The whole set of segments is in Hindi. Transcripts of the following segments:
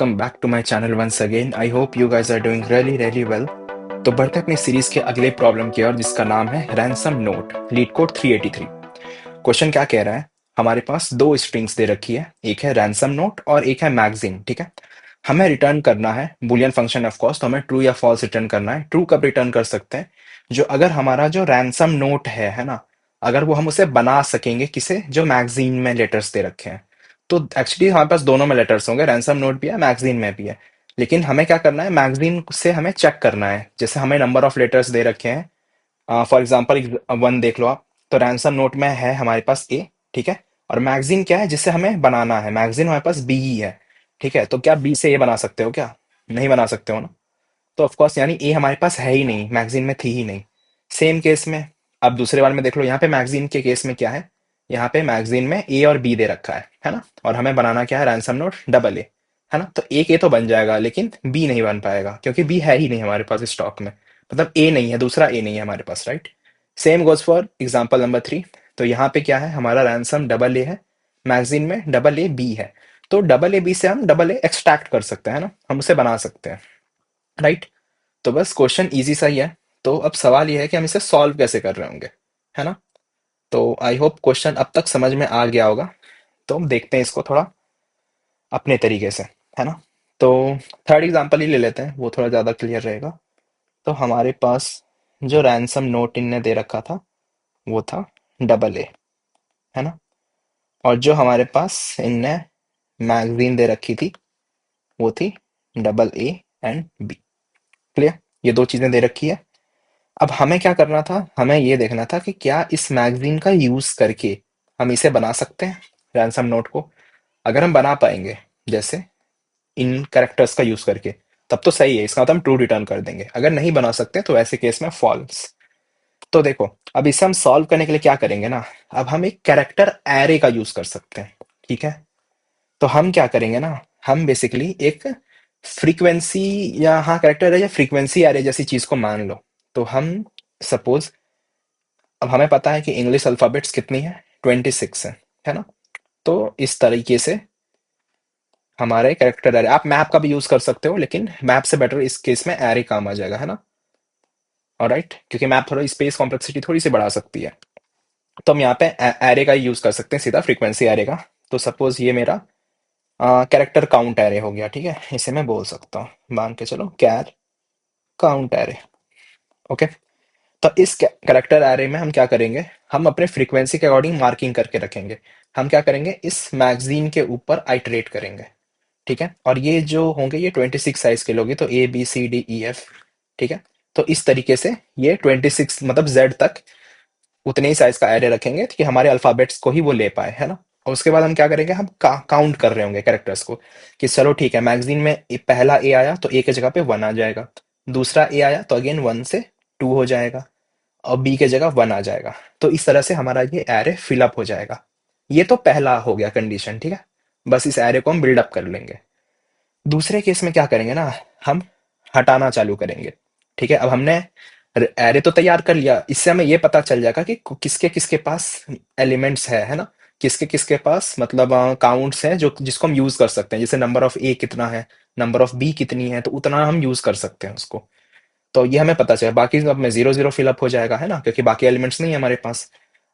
Welcome back to my channel once again. I hope you guys are doing really well. तो बढ़ते हैं अपनी सीरीज के अगले प्रॉब्लम की ओर, जिसका नाम है ransom note leet code 383। Question क्या कह रहा है? हमारे पास दो स्ट्रिंग्स दे रखी है, एक है रैंसम नोट और एक है मैगजीन। ठीक है, हमें रिटर्न करना है बुलियन फंक्शन ऑफ कोर्स, तो हमें ट्रू या फॉल्स रिटर्न करना है। ट्रू कब रिटर्न कर सकते हैं? जो अगर हमारा जो रैंसम नोट है ना, अगर वो हम उसे बना सकेंगे किसे, जो मैगजीन में लेटर्स दे रखे हैं। तो एक्चुअली हमारे पास दोनों में लेटर्स होंगे, रैंसम नोट भी है, मैगजीन में भी है। लेकिन हमें क्या करना है, मैगजीन से हमें चेक करना है। जैसे हमें नंबर ऑफ लेटर्स दे रखे हैं, फॉर एग्जाम्पल 1 देख लो आप। तो रैंसम नोट में है हमारे पास ए, ठीक है। और मैगजीन क्या है जिससे हमें बनाना है? मैगजीन हमारे पास बी ही है, ठीक है। तो क्या बी से ए बना सकते हो क्या? नहीं बना सकते हो ना। तो ऑफकोर्स यानी ए हमारे पास है ही नहीं, मैगजीन में थी ही नहीं। सेम केस में अब दूसरे वाले में देख लो, यहाँ पे मैगजीन के केस में क्या है, यहाँ पे मैगजीन में ए और बी दे रखा है ना। और हमें बनाना क्या है, रैंसम नोट डबल ए, है ना। तो एक ए तो बन जाएगा लेकिन बी नहीं बन पाएगा, क्योंकि बी है ही नहीं हमारे पास स्टॉक में। मतलब ए नहीं है, दूसरा ए नहीं है हमारे पास, right. Same goes for example number 3। तो यहाँ पे क्या है, हमारा रैंसम डबल ए है, मैगजीन में डबल ए बी है। तो डबल ए बी से हम डबल ए एक्सट्रैक्ट कर सकते हैं ना, हम उसे बना सकते हैं, राइट। तो बस क्वेश्चन इजी सा ही है। तो अब सवाल ये है कि हम इसे सॉल्व कैसे कर रहे होंगे, है ना। तो आई होप क्वेश्चन अब तक समझ में आ गया होगा। तो हम देखते हैं इसको थोड़ा अपने तरीके से, है ना। तो थर्ड एग्जांपल ही ले लेते हैं, वो थोड़ा ज़्यादा क्लियर रहेगा। तो हमारे पास जो रैंसम नोट इनने दे रखा था वो था डबल ए, है ना। और जो हमारे पास इनने मैगजीन दे रखी थी वो थी double A and B. Clear, ये दो चीज़ें दे रखी है। अब हमें क्या करना था, हमें ये देखना था कि क्या इस मैगजीन का यूज करके हम इसे बना सकते हैं रैंसम नोट को। अगर हम बना पाएंगे, जैसे इन कैरेक्टर्स का यूज करके, तब तो सही है, इसका मतलब हम ट्रू रिटर्न कर देंगे। अगर नहीं बना सकते तो ऐसे केस में फॉल्स। तो देखो, अब इसे हम सॉल्व करने के लिए क्या करेंगे ना, अब हम एक कैरेक्टर एरे का यूज कर सकते हैं, ठीक है। तो हम क्या करेंगे ना, हम बेसिकली एक फ्रीक्वेंसी, या हाँ कैरेक्टर एरे या फ्रीक्वेंसी एरे जैसी चीज को मान लो। तो हम सपोज, अब हमें पता है कि इंग्लिश अल्फाबेट्स कितनी है, 26 है ना। तो इस तरीके से हमारे कैरेक्टर एरे, आप मैप का भी यूज कर सकते हो, लेकिन मैप से बेटर इस केस में एरे काम आ जाएगा, है ना। ऑलराइट, क्योंकि मैप थोड़ा स्पेस कॉम्प्लेक्सिटी थोड़ी सी बढ़ा सकती है। तो हम यहाँ पे एरे का यूज कर सकते हैं, सीधा फ्रीक्वेंसी एरे का। तो सपोज ये मेरा कैरेक्टर काउंट एरे हो गया, ठीक है। इसे मैं बोल सकता हूँ, मान के चलो कैर काउंट एरे। ओके। तो इस कैरेक्टर एरे में हम क्या करेंगे, हम अपने फ्रीक्वेंसी के अकॉर्डिंग मार्किंग करके रखेंगे। हम क्या करेंगे, इस मैगजीन के ऊपर आइटरेट करेंगे, ठीक है। और ये जो होंगे ये 26 साइज के लोगे, तो A B C D E F, ठीक है। तो इस तरीके से ये 26 मतलब जेड तक उतने ही साइज का एरे रखेंगे कि हमारे अल्फाबेट्स को ही वो ले पाए, है ना। और उसके बाद हम क्या करेंगे, हम काउंट कर रहे होंगे कैरेक्टर्स को, कि चलो ठीक है, मैगजीन में पहला ए आया तो ए की जगह पे 1 आ जाएगा, दूसरा ए आया तो अगेन 1 से 2 हो जाएगा, और बी के जगह 1 आ जाएगा। तो इस तरह से हमारा ये एरे फिलअप हो जाएगा। ये तो पहला हो गया कंडीशन, ठीक है। बस इस एरे को हम बिल्डअप कर लेंगे। दूसरे केस में क्या करेंगे ना, हम हटाना चालू करेंगे, ठीक है। अब हमने एरे तो तैयार कर लिया, इससे हमें ये पता चल जाएगा कि किसके किसके पास एलिमेंट्स है ना। किसके किसके पास मतलब काउंट्स हैं जो जिसको हम यूज कर सकते हैं। जैसे नंबर ऑफ ए कितना है, नंबर ऑफ बी कितनी है, तो उतना हम यूज कर सकते हैं उसको। तो ये हमें पता चला, बाकी सब में 0 0 फिलअप हो जाएगा, है ना, क्योंकि बाकी एलिमेंट्स नहीं है हमारे पास।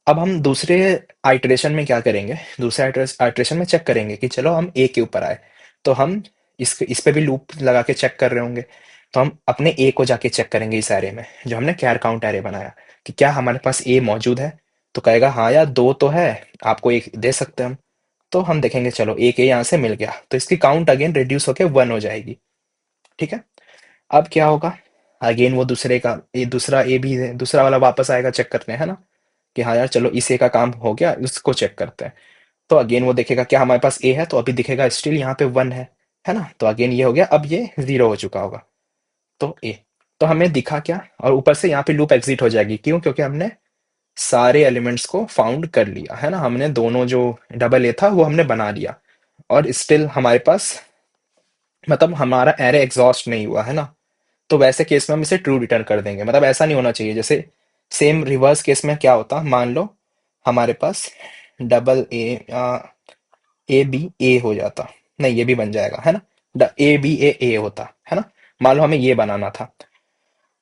अब हम दूसरे आइटरेशन में क्या करेंगे, दूसरे आइटरेशन में चेक करेंगे कि चलो हम ए के ऊपर आए। तो हम इस पे भी लूप लगा के चेक कर रहे होंगे। तो हम अपने ए को जाके चेक करेंगे इस एरे में, जो हमने कैर काउंट एरे बनाया, कि क्या हमारे पास ए मौजूद है। तो कहेगा हाँ यार, दो तो है, आपको एक दे सकते हैं हम। तो हम देखेंगे, चलो एक ए यहाँ से मिल गया, तो इसकी काउंट अगेन रिड्यूस होके 1 हो जाएगी, ठीक है। अब क्या होगा, अगेन वो दूसरे का ए, दूसरा ए भी है, दूसरा वाला वापस आएगा चेक करने, है ना, कि हाँ यार चलो इस ए का काम हो गया, उसको चेक करते हैं। तो अगेन वो देखेगा क्या हमारे पास ए है, तो अभी दिखेगा स्टिल यहाँ पे 1 है ना। तो अगेन ये हो गया, अब ये 0 हो चुका होगा। तो ए, तो हमें दिखा क्या, और ऊपर से यहाँ पे लूप एग्जिट हो जाएगी, क्यों, क्योंकि हमने सारे एलिमेंट्स को फाउंड कर लिया, है ना। हमने दोनों जो डबल ए था वो हमने बना लिया, और स्टिल हमारे पास मतलब हमारा एरे एग्जॉस्ट नहीं हुआ, है ना। तो वैसे केस में हम इसे ट्रू रिटर्न कर देंगे। मतलब ऐसा नहीं होना चाहिए, जैसे सेम रिवर्स केस में क्या होता, मान लो हमारे पास डबल ए, ए बी ए हो जाता, नहीं ये भी बन जाएगा, है ना। ए बी ए होता है ना। मान लो हमें ये बनाना था,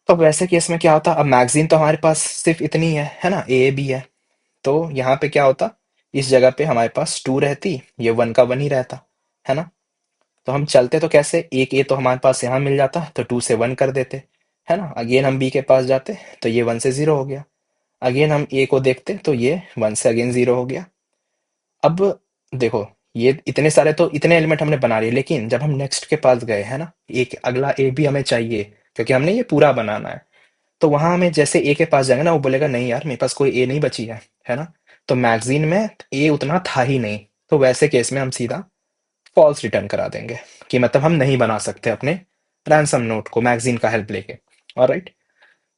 तो वैसे केस में क्या होता, अब मैगजीन तो हमारे पास सिर्फ इतनी है ना, ए बी है। तो यहाँ पे क्या होता, इस जगह पे हमारे पास टू रहती, ये वन का वन ही रहता, है ना। तो हम चलते तो कैसे, एक ए तो हमारे पास यहाँ मिल जाता, तो टू से वन कर देते, है ना। अगेन हम बी के पास जाते, तो ये वन से जीरो हो गया। अगेन हम ए को देखते, तो ये वन से अगेन जीरो हो गया। अब देखो, ये इतने सारे तो इतने एलिमेंट हमने बना लिए, लेकिन जब हम नेक्स्ट के पास गए, है ना, एक अगला ए भी हमें चाहिए, क्योंकि हमने ये पूरा बनाना है। तो वहां हमें जैसे ए के पास जाएंगे ना, वो बोलेगा नहीं यार मेरे पास कोई ए नहीं बची है ना। तो मैगजीन में ए उतना था ही नहीं। तो वैसे केस में हम सीधा फॉल्स रिटर्न करा देंगे, कि मतलब हम नहीं बना सकते अपने रैंसम नोट को मैगजीन का हेल्प लेके। ऑलराइट।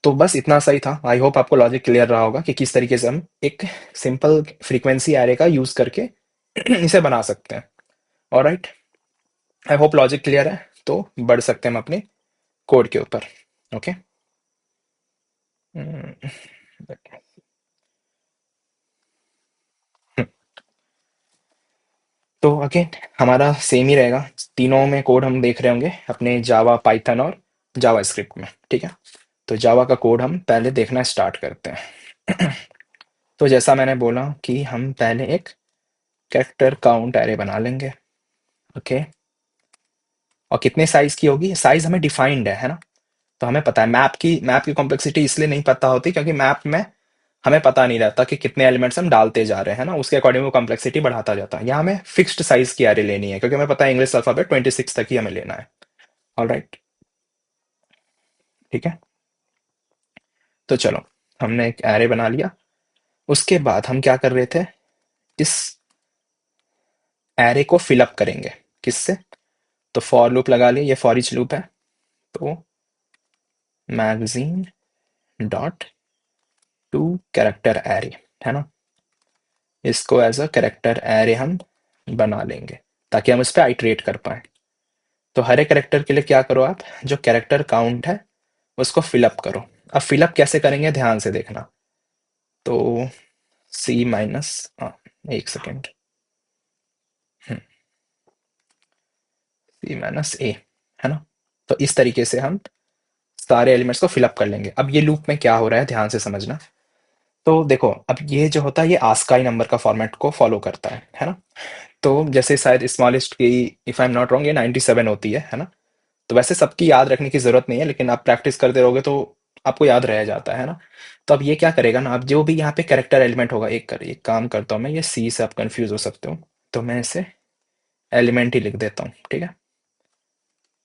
तो बस इतना सही था। आई होप आपको लॉजिक क्लियर रहा होगा कि किस तरीके से हम एक सिंपल फ्रीक्वेंसी एरे का यूज करके इसे बना सकते हैं। Alright. I hope logic clear है, तो बढ़ सकते हैं हम अपने कोड के ऊपर। ओके। तो अगेन हमारा सेम ही रहेगा, तीनों में कोड हम देख रहे होंगे अपने जावा, पाइथन और जावा स्क्रिप्ट में, ठीक है। तो जावा का कोड हम पहले देखना स्टार्ट करते हैं। तो जैसा मैंने बोला कि हम पहले एक कैरेक्टर काउंट एरे बना लेंगे। ओके। और कितने साइज की होगी, साइज हमें डिफाइंड है ना। तो हमें पता है मैप की कॉम्प्लेक्सिटी इसलिए नहीं पता होती, क्योंकि मैप में हमें पता नहीं रहता कि कितने एलिमेंट्स हम डालते जा रहे हैं ना, उसके अकॉर्डिंग वो कॉम्प्लेक्सिटी बढ़ाता जाता है। यहाँ हमें फिक्स्ड साइज की एरे लेनी है, क्योंकि हमें पता है इंग्लिश अल्फाबेट 26 तक ही हमें लेना है। All right. ठीक है। तो चलो, हमने एक एरे बना लिया। उसके बाद हम क्या कर रहे थे, इस एरे को फिलअप करेंगे। किससे, तो फॉर लूप लगा लिए, ये फॉर ईच लूप है। तो magazine dot to character array, है ना। इसको एज अ कैरेक्टर एरे हम बना लेंगे, ताकि हम इस पर आइटरेट कर पाए। तो हर एक कैरेक्टर के लिए क्या करो आप, जो कैरेक्टर काउंट है उसको फिलअप करो। अब फिलअप कैसे करेंगे ध्यान से देखना। तो सी माइनस, एक सेकेंड, सी माइनस ए, है ना। तो इस तरीके से हम सारे एलिमेंट्स को फिलअप कर लेंगे। अब ये लूप में क्या हो रहा है ध्यान से समझना। तो देखो, अब ये जो होता है ये आस्काई नंबर का फॉर्मेट को फॉलो करता है ना। तो जैसे शायद स्मॉलेस्ट की, if I am not wrong, ये 97 होती है ना। तो वैसे सबकी याद रखने की जरूरत नहीं है, लेकिन आप प्रैक्टिस करते रहोगे तो आपको याद रह जाता है ना। तो अब ये क्या करेगा ना, अब जो भी यहाँ पे कैरेक्टर एलिमेंट होगा, एक काम करता हूँ मैं, ये सी से आप कंफ्यूज हो सकते हो, तो मैं इसे एलिमेंट ही लिख देता हूँ, ठीक है।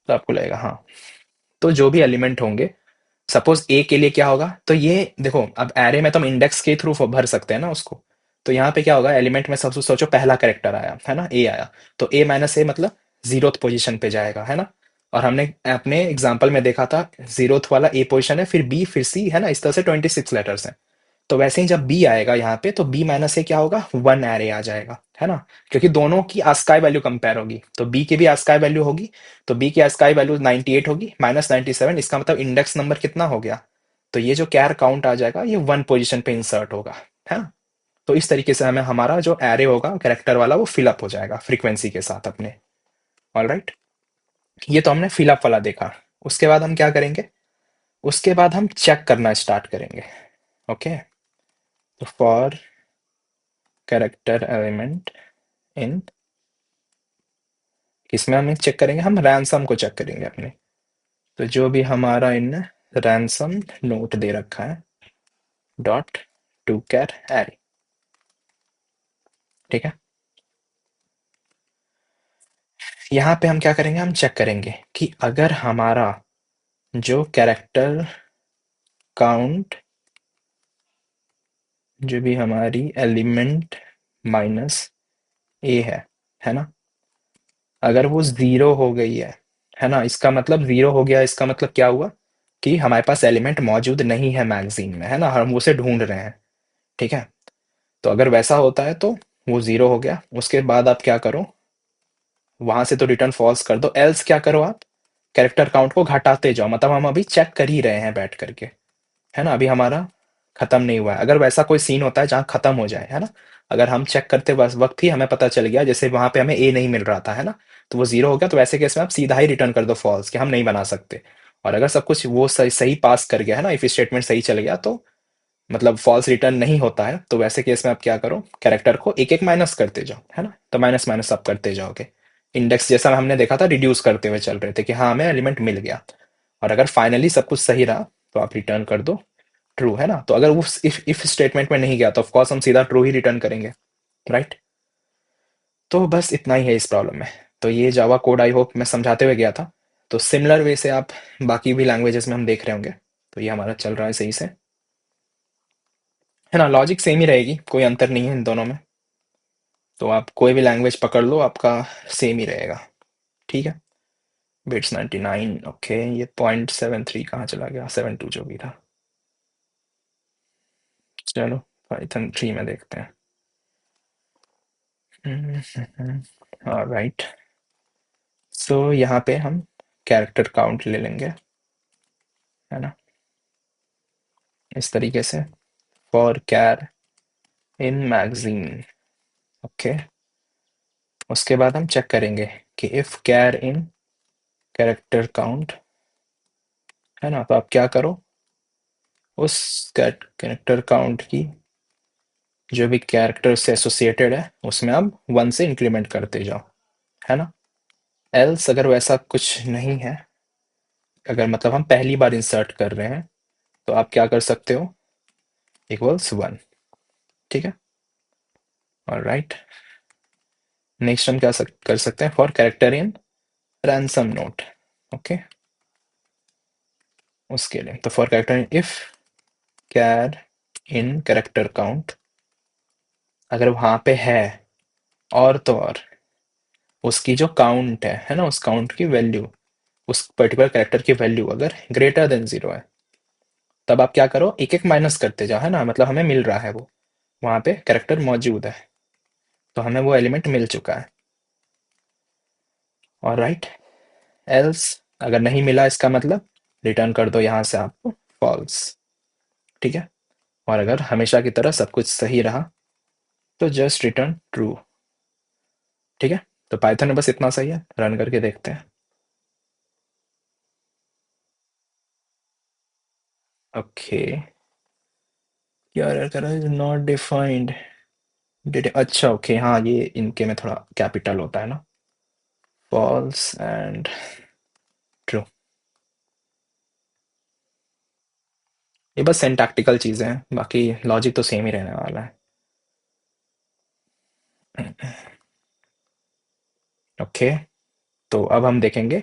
तो आपको लगेगा हाँ। तो जो भी एलिमेंट होंगे, सपोज ए के लिए क्या होगा, तो ये देखो, अब एरे में तो हम इंडेक्स के थ्रू भर सकते हैं ना उसको। तो यहाँ पे क्या होगा, एलिमेंट में सबसे सोचो पहला कैरेक्टर आया है ना, ए आया, तो ए माइनस ए मतलब जीरोथ पोजीशन पे जाएगा, है ना। और हमने अपने एग्जाम्पल में देखा था, जीरोथ वाला ए पोजीशन है, फिर बी, फिर सी, है ना। इस तरह से 26 लेटर्स हैं। तो वैसे ही जब बी आएगा यहाँ पे, तो बी माइनस से क्या होगा, वन एरे आ जाएगा, है ना। क्योंकि दोनों की आस्काई वैल्यू कंपेयर होगी, तो बी की भी आस्काई वैल्यू होगी। तो बी की आस्काई वैल्यू 98 होगी माइनस 97, इसका मतलब इंडेक्स नंबर कितना हो गया। तो ये जो कैर काउंट आ जाएगा, ये वन पोजीशन पे इंसर्ट होगा, है ना। तो इस तरीके से हमें हमारा जो एरे होगा कैरेक्टर वाला, वो फिलअप हो जाएगा फ्रीक्वेंसी के साथ अपने। All right. ये तो हमने फिलअप वाला देखा। उसके बाद हम क्या करेंगे, उसके बाद हम चेक करना स्टार्ट करेंगे। ओके। तो फॉर कैरेक्टर एलिमेंट इन, किसमें हम चेक करेंगे, हम रैंसम को चेक करेंगे अपने। तो जो भी हमारा इन रैंसम नोट दे रखा है, डॉट टू कैर एरे, ठीक है। यहाँ पे हम क्या करेंगे, हम चेक करेंगे कि अगर हमारा जो कैरेक्टर काउंट, जो भी हमारी एलिमेंट माइनस ए है ना, अगर वो जीरो हो गई है ना, इसका मतलब जीरो हो गया, इसका मतलब क्या हुआ कि हमारे पास एलिमेंट मौजूद नहीं है मैगजीन में, है ना, हम उसे ढूंढ रहे हैं, ठीक है। तो अगर वैसा होता है तो वो जीरो हो गया। उसके बाद आप क्या करो, वहां से तो रिटर्न फॉल्स कर दो, एल्स क्या करो आप, कैरेक्टर काउंट को घटाते जाओ। मतलब हम अभी चेक कर ही रहे हैं बैठ करके, है ना, अभी हमारा खत्म नहीं हुआ है। अगर वैसा कोई सीन होता है जहां खत्म हो जाए, है ना, अगर हम चेक करते वक्त ही हमें पता चल गया, जैसे वहां पे हमें ए नहीं मिल रहा था, है ना, तो वो जीरो हो गया, तो ऐसे केस में आप सीधा ही रिटर्न कर दो फॉल्स, कि हम नहीं बना सकते। और अगर सब कुछ वो सही सही पास कर गया है ना, इफ स्टेटमेंट सही चल गया, तो मतलब फॉल्स रिटर्न नहीं होता है, तो वैसे केस में आप क्या करो, कैरेक्टर को एक एक माइनस करते जाओ, है ना, तो माइनस माइनस आप करते जाओगे। इंडेक्स जैसा हमने देखा था, रिड्यूस करते हुए चल रहे थे कि हाँ हमें एलिमेंट मिल गया। और अगर फाइनली सब कुछ सही रहा, तो आप रिटर्न कर दो ट्रू, है ना। तो अगर वो इफ स्टेटमेंट में नहीं गया, तो ऑफकोर्स हम सीधा ट्रू ही रिटर्न करेंगे, राइट। तो बस इतना ही है इस प्रॉब्लम में। तो ये जावा कोड आई होप मैं समझाते हुए गया था। तो सिमिलर वे से आप बाकी भी लैंग्वेजेस में हम देख रहे होंगे। तो ये हमारा चल रहा है सही से, है ना, लॉजिक सेम ही रहेगी, कोई अंतर नहीं है इन दोनों में। तो आप कोई भी लैंग्वेज पकड़ लो, आपका सेम ही रहेगा, ठीक है। बिट्स 99, ओके, ये 0.73 कहाँ चला गया, 72 जो भी था। चलो पाइथन 3 में देखते हैं। राइट, सो यहाँ पे हम कैरेक्टर काउंट ले लेंगे, है ना, इस तरीके से, for char in magazine, okay. उसके बाद हम चेक करेंगे कि if char in character count, है ना, तो आप क्या करो, उस कैरेक्टर काउंट की जो भी कैरेक्टर से एसोसिएटेड है, उसमें आप 1 से इंक्रीमेंट करते जाओ, है ना। एल्स अगर वैसा कुछ नहीं है, अगर मतलब हम पहली बार इंसर्ट कर रहे हैं, तो आप क्या कर सकते हो, इक्वल्स 1, ठीक है। और राइट, नेक्स्ट हम क्या कर सकते हैं, for character in ransom note, okay. उसके लिए तो for character in if char in character count, अगर वहां पे है, और तो और उसकी जो काउंट है ना, उस काउंट की वैल्यू, उस पर्टिकुलर कैरेक्टर की वैल्यू अगर ग्रेटर देन 0 है, तब आप क्या करो, एक एक माइनस करते जाओ, है ना, मतलब हमें मिल रहा है वो, वहां पे कैरेक्टर मौजूद है, तो हमें वो एलिमेंट मिल चुका है। और राइट, एल्स अगर नहीं मिला, इसका मतलब रिटर्न कर दो यहाँ से आपको फॉल्स, ठीक है। और अगर हमेशा की तरह सब कुछ सही रहा, तो जस्ट रिटर्न ट्रू, ठीक है। तो पाइथन में बस इतना सही है, रन करके देखते हैं। ओके, क्या एरर कर रहा है, नॉट डिफाइंड डेटा, अच्छा ओके, हाँ ये इनके में थोड़ा कैपिटल होता है ना, फॉल्स एंड ट्रू। ये बस सिंटैक्टिकल चीजें हैं, बाकी लॉजिक तो सेम ही रहने वाला है। ओके, तो अब हम देखेंगे,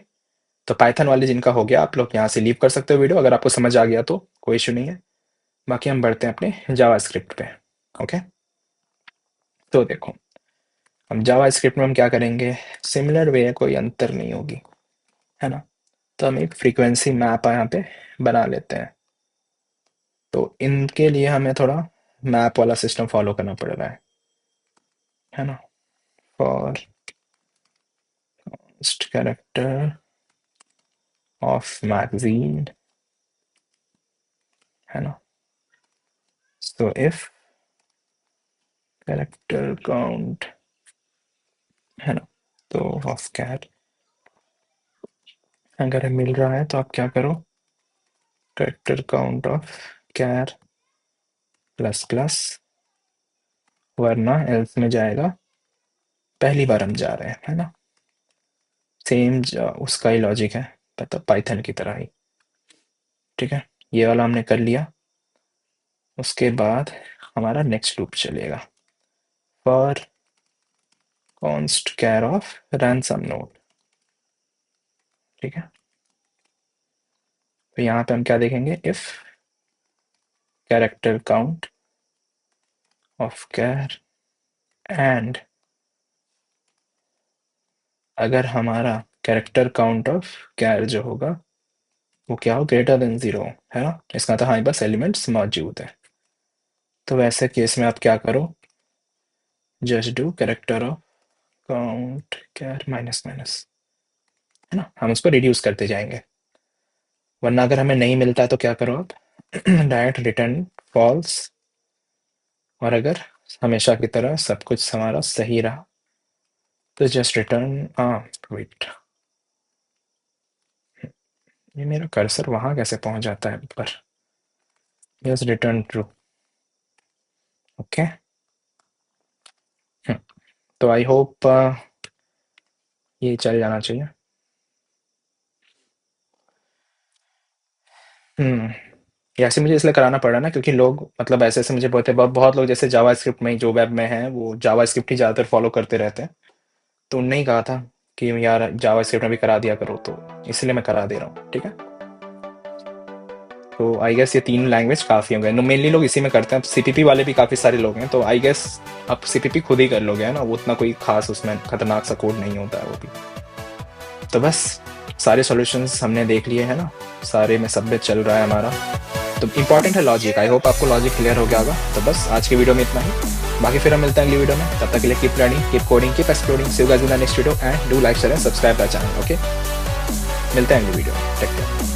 तो पाइथन वाले जिनका हो गया, आप लोग यहाँ से लीव कर सकते हो वीडियो, अगर आपको समझ आ गया तो कोई इशू नहीं है। बाकी हम बढ़ते हैं अपने जावास्क्रिप्ट पे, ओके। तो देखो, हम जावास्क्रिप्ट में हम क्या करेंगे, सिमिलर वे है, कोई अंतर नहीं होगी, है ना। तो हम एक फ्रीक्वेंसी मैप यहाँ पे बना लेते हैं। तो इनके लिए हमें थोड़ा मैप वाला सिस्टम फॉलो करना पड़ रहा है ना। फॉर कैरेक्टर ऑफ मैगजीन, है ना। सो इफ कैरेक्टर काउंट, है ना, तो ऑफ कैर अगर मिल रहा है, तो आप क्या करो, character count of char plus plus, वरना एल्स में जाएगा, पहली बार हम जा रहे हैं, है ना। सेम उसका ही लॉजिक है, मतलब पाइथन की तरह ही, ठीक है। ये वाला हमने कर लिया। उसके बाद हमारा नेक्स्ट लूप चलेगा, for const char of ransom node, ठीक है। तो यहाँ पे हम क्या देखेंगे, if character count of char and, अगर हमारा कैरेक्टर काउंट ऑफ कैर जो होगा, वो क्या हो, ग्रेटर देन 0, है ना, इसका मतलब हमारे पास एलिमेंट्स मौजूद है। तो वैसे केस में आप क्या करो, just do character of count char minus minus, है ना, हम उसको रिड्यूस करते जाएंगे। वरना अगर हमें नहीं मिलता है, तो क्या करो आप, डायरेक्ट रिटर्न फॉल्स। और अगर हमेशा की तरह सब कुछ हमारा सही रहा। तो जस्ट रिटर्न वेट, ये मेरा कर्सर वहां कैसे पहुंच जाता है ऊपर? Just return true. ओके। तो आई होप ये चल जाना चाहिए। ये ऐसे मुझे इसलिए कराना पड़ा ना, क्योंकि लोग मतलब ऐसे ऐसे मुझे बोलते हैं, बहुत लोग जैसे जावास्क्रिप्ट में जो वेब में है वो जावास्क्रिप्ट ही ज़्यादातर फॉलो करते रहते हैं। तो उनने ही कहा था कि यार जावास्क्रिप्ट में भी करा दिया करो, तो इसलिए मैं करा दे रहा हूँ, ठीक है। तो आई गेस ये 3 लैंग्वेज काफ़ी हो गए। मेनली लोग इसी में करते हैं। अब सीपीपी वाले भी काफ़ी सारे लोग हैं, तो आई गेस आप सीपीपी खुद ही कर लोगे, है ना, वो उतना कोई खास उसमें खतरनाक सा कोड नहीं होता है वो भी। तो बस सारे सॉल्यूशंस हमने देख लिए हैं ना, सारे में सब में चल रहा है हमारा। तो इंपॉर्टेंट है लॉजिक। आई होप आपको लॉजिक क्लियर हो गया होगा। तो बस आज की वीडियो में इतना ही। बाकी फिर हम मिलते हैं अगली वीडियो में। तब तक के लिए keep learning, keep coding, keep exploring. See you guys in the next video and do like, share and subscribe the channel. Okay, मिलते हैं अगली वीडियो में। Take care.